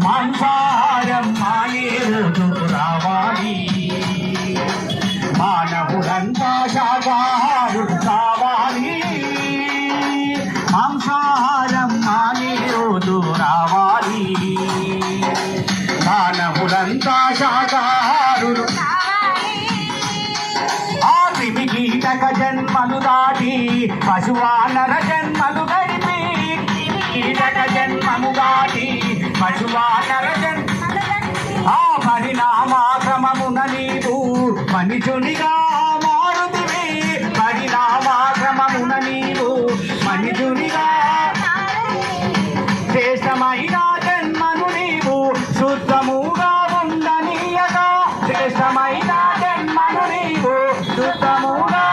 మాంసాహారం మానే రోజు రావాలి. మానవులంతా శాకాహారులు కావాలి. మాంసాహారం మానే రోజు రావాలి. మానవులంతా శాకాహారులు ఆ క్రిమి కీటక జన్మలు దాటి పశువానర జన్మలు గడిపి కీటక జన్మము దాటి పశువానర ఆ పరిణామాక్రమమున నీవు మనుషునిగా మారుతివి. పరిణామాక్రమమున నీవు మనుషునిగా శ్రేష్టమైన జన్మను నీవు శుద్ధముగా ఉండనీయక. శ్రేష్టమైన జన్మను నీవు శుద్ధముగా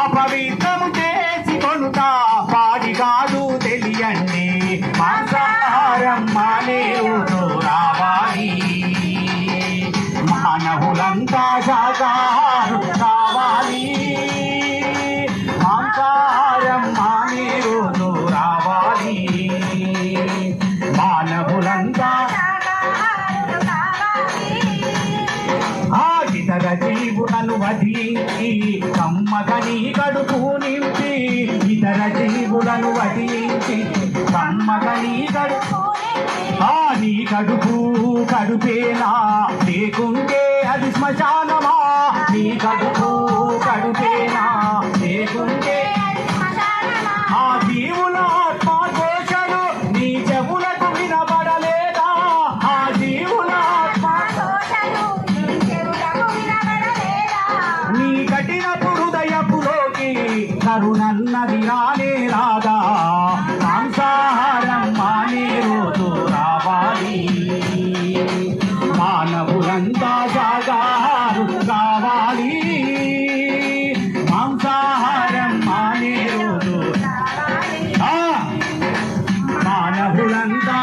అపవిత్రము చేసి కొనుక పాడి కాదు తెలియండి. మాంసాహారం మానే రోజు రావాలి. మానవులంతా శాకాహారులు కావాలి. మాంసాహారం మానే రోజు రావాలి. మానవులంతా ఇతర జీవులను వధించి కమ్మగని కడుపు నింపి. ఇతర జీవులను వధించి కమ్మగని కడుపు నీ కడుపు కడుపేనా లేకుంటే అది శ్మశానమా. నీ కడుపు కడుపేనా లేకుంటే ఆ జీవుల ఆత్మఘోషలు నీ చెవులకు వినబడలేదా. ఆ జీవుల నీ కఠినపు హృదయపులోకి కరుణన్నది రానే రాదా. మాంసాహారం మానే రోజు రావాలి. మానవులంతా శాకాహారులు కావాలి. మాంసాహారం మానే రోజు మానవులంతా